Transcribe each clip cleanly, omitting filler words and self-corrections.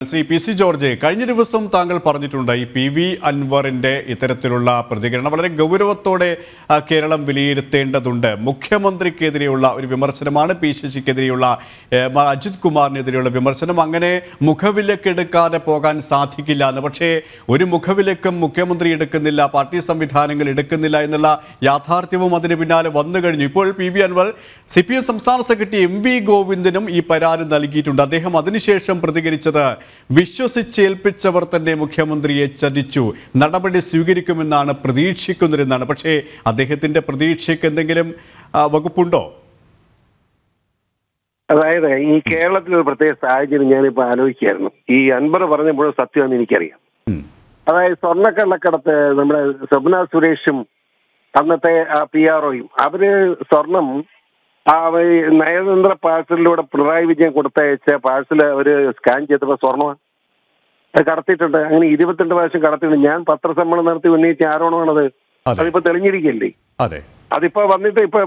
Shri P C George, കഴിഞ്ഞ ദിവസം താങ്കൾ പറഞ്ഞിട്ടുണ്ട് ഈ പി വി അൻവറിന്റെ ഇത്തരത്തിലുള്ള പ്രതികരണം വളരെ ഗൗരവത്തോടെ കേരളം വിലയിരുത്തേണ്ടതുണ്ട്. മുഖ്യമന്ത്രിക്കെതിരെയുള്ള ഒരു വിമർശനമാണ്, പി ശശിക്കെതിരെയുള്ള അജിത് കുമാറിനെതിരെയുള്ള വിമർശനം. അങ്ങനെ മുഖവിലക്കെടുക്കാതെ പോകാൻ സാധിക്കില്ല എന്ന്. പക്ഷേ ഒരു മുഖവിലക്കും മുഖ്യമന്ത്രി എടുക്കുന്നില്ല, പാർട്ടി സംവിധാനങ്ങൾ എടുക്കുന്നില്ല എന്നുള്ള യാഥാർത്ഥ്യവും അതിന് പിന്നാലെ വന്നു കഴിഞ്ഞു. ഇപ്പോൾ പി വി അൻവർ CPM സംസ്ഥാന സെക്രട്ടറി MV ഗോവിന്ദനും ഈ പരാതി നൽകിയിട്ടുണ്ട്. അദ്ദേഹം അതിനുശേഷം പ്രതികരിച്ചത്, വിശ്വസിച്ചേൽപ്പിച്ചവർ തന്നെ മുഖ്യമന്ത്രിയെ ചതിച്ചു, നടപടി സ്വീകരിക്കുമെന്നാണ് പ്രതീക്ഷിക്കുന്നതെന്നാണ്. പക്ഷേ അദ്ദേഹത്തിന്റെ പ്രതീക്ഷയ്ക്ക് എന്തെങ്കിലും വകുപ്പുണ്ടോ? അതായത് ഈ കേരളത്തിലൊരു പ്രത്യേക സാഹചര്യം ഞാനിപ്പോ ആലോചിക്കായിരുന്നു. ഈ അൻവർ പറഞ്ഞപ്പോഴും സത്യമെന്ന് എനിക്കറിയാം. അതായത് സ്വർണ്ണക്കള്ളക്കടത്ത് നമ്മുടെ സ്വപ്ന സുരേഷും അന്നത്തെ PROയും അവര് സ്വർണം നയതന്ത്ര പാഴ്സലിലൂടെ പിണറായി വിജയൻ കൊടുത്തയച്ച പാഴ്സൽ അവര് സ്കാൻ ചെയ്തപ്പോ സ്വർണ്ണം അത് കടത്തിയിട്ടുണ്ട്. അങ്ങനെ 22 പ്രാവശ്യം കടത്തിയിട്ടുണ്ട്. ഞാൻ പത്രസമ്മേളനം നടത്തി ഉന്നയിച്ച ആരോപണമാണത്. അതിപ്പോ തെളിഞ്ഞിരിക്കല്ലേ? അതിപ്പോ വന്നിട്ട് ഇപ്പൊ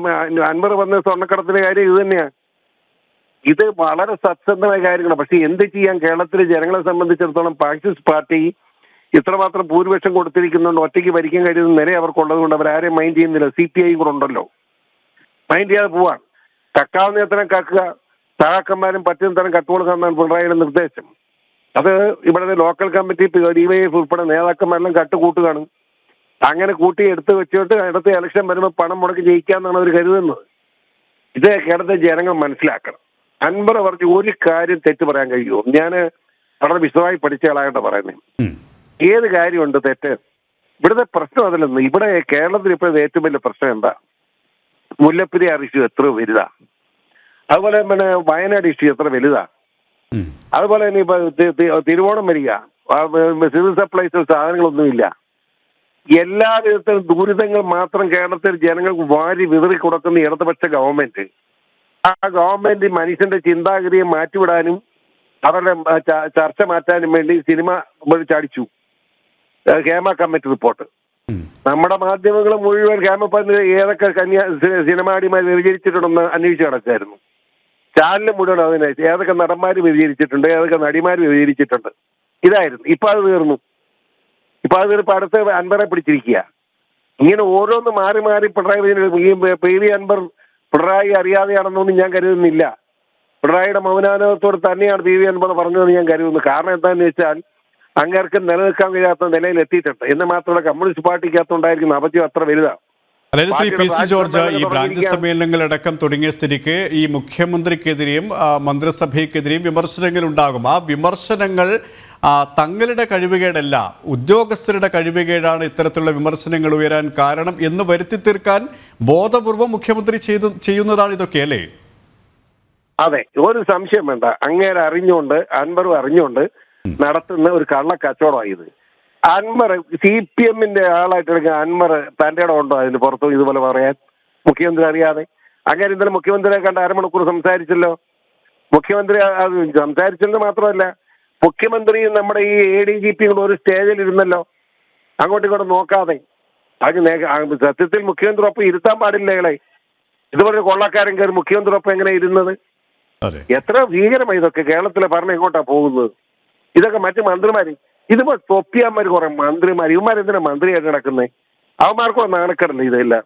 അൻവർ വന്ന സ്വർണ്ണക്കടത്തിന്റെ കാര്യം ഇത് തന്നെയാ. ഇത് വളരെ സത്യസന്ധമായ കാര്യങ്ങളാണ്. പക്ഷെ എന്ത് ചെയ്യാൻ, കേരളത്തിലെ ജനങ്ങളെ സംബന്ധിച്ചിടത്തോളം മാർക്സിസ്റ്റ് പാർട്ടി ഇത്രമാത്രം ഭൂരിപക്ഷം കൊടുത്തിരിക്കുന്നുണ്ട്, ഒറ്റയ്ക്ക് ഭരിക്കാൻ കഴിയുന്ന നില അവർക്കുള്ളത് കൊണ്ട് അവരാരെയും മൈൻഡ് ചെയ്യുന്നില്ല. CPI കൂടെ ഉണ്ടല്ലോ, മൈൻഡ് ചെയ്യാതെ പോവാൻ. കക്കാവുന്ന തരം കക്കുക, സഹാക്കന്മാരും പറ്റുന്ന തരം കട്ടുകൊടുക്കുക എന്നാണ് പിണറായിയുടെ നിർദ്ദേശം. അത് ഇവിടെ ലോക്കൽ കമ്മിറ്റി DYF ഉൾപ്പെടെ നേതാക്കന്മാരെല്ലാം കട്ടുകൂട്ടുകയാണ്. അങ്ങനെ കൂട്ടി എടുത്ത് വെച്ചിട്ട് അടുത്ത ഇലക്ഷൻ വരുമ്പോൾ പണം മുടക്കി ജയിക്കാന്നാണ് അവർ കരുതുന്നത്. ഇത് കേരളത്തിലെ ജനങ്ങൾ മനസ്സിലാക്കണം. അൻവർ പറഞ്ഞ് ഒരു കാര്യം തെറ്റ് പറയാൻ കഴിയുമോ? ഞാൻ വളരെ വിശദമായി പഠിച്ച ആളായിട്ട് പറയുന്നത്, ഏത് കാര്യമുണ്ട് തെറ്റ്? ഇവിടുത്തെ പ്രശ്നം അതിലൊന്നും. ഇവിടെ കേരളത്തിൽ ഇപ്പോഴത്തെ ഏറ്റവും വലിയ പ്രശ്നം എന്താ? മുല്ലപ്പെരിയാർ ഇഷ്യൂ എത്ര വലുതാ, അതുപോലെ തന്നെ വയനാട് ഇഷ്യൂ എത്ര വലുതാ, അതുപോലെ തന്നെ ഇപ്പൊ തിരുവോണം വരിക, സിവിൽ സപ്ലൈസിൽ സാധനങ്ങളൊന്നുമില്ല. എല്ലാ വിധത്തിലും ദുരിതങ്ങൾ മാത്രം കേരളത്തിൽ ജനങ്ങൾക്ക് വാരി വിതറി കൊടുക്കുന്ന ഇടതുപക്ഷ ഗവൺമെന്റ്, ആ ഗവൺമെന്റ് മനുഷ്യന്റെ ചിന്താഗതിയെ മാറ്റിവിടാനും അവരുടെ ചർച്ച മാറ്റാനും വേണ്ടി സിനിമ ചാടിച്ചു. ഹേമ കമ്മിറ്റി റിപ്പോർട്ട് നമ്മുടെ മാധ്യമങ്ങൾ മുഴുവൻ ഹേമപ്പന് ഏതൊക്കെ സിനിമാടിമാർ വ്യഭിചരിച്ചിട്ടുണ്ടെന്ന് അന്വേഷിച്ച് നടക്കായിരുന്നു. ചാനൽ മുഴുവൻ അതിനെ ഏതൊക്കെ നടന്മാർ വ്യഭിചരിച്ചിട്ടുണ്ട്, ഏതൊക്കെ നടിമാർ വ്യഭിചരിച്ചിട്ടുണ്ട്, ഇതായിരുന്നു. ഇപ്പൊ അത് തീർന്നു. ഇപ്പൊ അടുത്ത് അൻവറെ പിടിച്ചിരിക്കുക. ഇങ്ങനെ ഓരോന്ന് മാറി മാറി പിണറായി പി വി അൻവർ പിണറായി അറിയാതെയാണെന്നൊന്നും ഞാൻ കരുതുന്നില്ല. പിണറായിയുടെ മൗനാനുഭവത്തോട് തന്നെയാണ് പി വി അൻവർ പറഞ്ഞതെന്ന് ഞാൻ കരുതുന്നു. കാരണം എന്താണെന്ന് വെച്ചാൽ അങ്ങേർക്ക് നിലനിൽക്കാൻ കഴിയാത്ത നിലയിൽ എത്തിയിട്ടുണ്ട്. എന്ന് മാത്രമല്ല കമ്മ്യൂണിസ്റ്റ് പാർട്ടിക്കകത്തുണ്ടായിരിക്കുന്ന അപജയം അത്ര വലുതാണ്. അതായത് ശ്രീ പി സി ജോർജ്, ഈ ബ്രാഞ്ച് സമ്മേളനങ്ങളടക്കം തുടങ്ങിയ സ്ഥിതിക്ക് ഈ മുഖ്യമന്ത്രിക്കെതിരെയും മന്ത്രിസഭയ്ക്കെതിരെയും വിമർശനങ്ങൾ ഉണ്ടാകും. ആ വിമർശനങ്ങൾ തങ്ങളുടെ കഴിവുകേടല്ല, ഉദ്യോഗസ്ഥരുടെ കഴിവുകേടാണ് ഇത്തരത്തിലുള്ള വിമർശനങ്ങൾ ഉയരാൻ കാരണം എന്ന് വരുത്തി തീർക്കാൻ ബോധപൂർവം മുഖ്യമന്ത്രി ചെയ്യുന്നതാണ് ഇതൊക്കെ, അല്ലേ? അതെ, ഒരു സംശയം വേണ്ട. അങ്ങേരെ അറിഞ്ഞുകൊണ്ട്, അൻവറും അറിഞ്ഞുകൊണ്ട് നടത്തുന്ന ഒരു കള്ള കച്ചവടമായത്. അൻവർ CPMന്റെ ആളായിട്ട് എടുക്കുക. അൻവർ തന്റെ ഇടം ഉണ്ടോ അതിന് പുറത്തു ഇതുപോലെ പറയാൻ? മുഖ്യമന്ത്രി അറിയാതെ അങ്ങനെ ഇന്നലെ മുഖ്യമന്ത്രിയെ കണ്ട് അരമണിക്കൂർ സംസാരിച്ചല്ലോ. മുഖ്യമന്ത്രി സംസാരിച്ചെന്ന് മാത്രമല്ല, മുഖ്യമന്ത്രിയും നമ്മുടെ ഈ ADGP ഒരു സ്റ്റേജിൽ ഇരുന്നല്ലോ, അങ്ങോട്ടും ഇങ്ങോട്ടും നോക്കാതെ. അത് സത്യത്തിൽ മുഖ്യമന്ത്രി ഒപ്പം ഇരുത്താൻ പാടില്ല. ഇതുപോലെ കൊള്ളക്കാരൻ കയറി മുഖ്യമന്ത്രി ഒപ്പം എങ്ങനെ ഇരുന്നത്? എത്ര ഭീകരമായി ഇതൊക്കെ. കേരളത്തിലെ ഭരണം എങ്ങോട്ടാ പോകുന്നത്? ഇതൊക്കെ മറ്റു മന്ത്രിമാര്, ഇതിപ്പോ തൊപ്പിയന്മാർ കുറെ മന്ത്രിമാർ, ഇവന്മാരെന്തിനാ മന്ത്രിയായിട്ട് നടക്കുന്നത്? അവന്മാർക്കും നാണക്കേടല്ലേ ഇതെല്ലാം?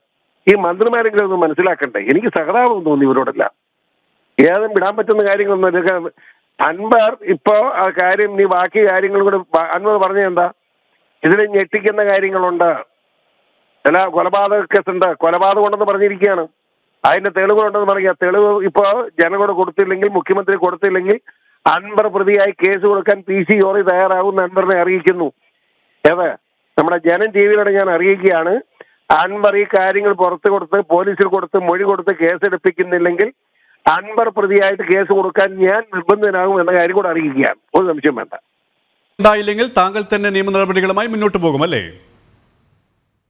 ഈ മന്ത്രിമാരെങ്കിലും ഒന്ന് മനസ്സിലാക്കണ്ടേ? എനിക്ക് സഹതാപം തോന്നി ഇവരോടല്ല. ഏതും വിടാൻ പറ്റുന്ന കാര്യങ്ങളൊന്നും ഇതൊക്കെ. അൻവർ ഇപ്പോ ആ കാര്യം, നീ ബാക്കി കാര്യങ്ങളും കൂടെ അൻവർ പറഞ്ഞ എന്താ? ഇതിൽ ഞെട്ടിക്കുന്ന കാര്യങ്ങളുണ്ട്, ചില കൊലപാതക കേസുണ്ട്, കൊലപാതകം ഉണ്ടെന്ന് പറഞ്ഞിരിക്കുകയാണ്. അതിന്റെ തെളിവുകളുണ്ടെന്ന് പറയുക. തെളിവ് ഇപ്പോ ജനങ്ങളോട് കൊടുത്തില്ലെങ്കിൽ, മുഖ്യമന്ത്രി കൊടുത്തില്ലെങ്കിൽ അൻവർ പ്രതിയായി കേസ് കൊടുക്കാൻ PC ജോർജ് തയ്യാറാകുമെന്ന് അൻവറിനെ അറിയിക്കുന്നു. ഏത് നമ്മുടെ ജനം TVയിലൂടെ ഞാൻ അറിയിക്കുകയാണ്. അൻവർ ഈ കാര്യങ്ങൾ പുറത്തു കൊടുത്ത്, പോലീസിൽ കൊടുത്ത്, മൊഴി കൊടുത്ത് കേസെടുപ്പിക്കുന്നില്ലെങ്കിൽ അൻവർ പ്രതിയായിട്ട് കേസ് കൊടുക്കാൻ ഞാൻ നിർബന്ധിതനാകും എന്ന കാര്യം കൂടെ അറിയിക്കുകയാണ്. ഒരു സംശയം വേണ്ട. ഉണ്ടായില്ലെങ്കിൽ താങ്കൾ തന്നെ നിയമ നടപടികളുമായി മുന്നോട്ട് പോകും, അല്ലേ?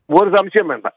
ഒരു സംശയം വേണ്ട.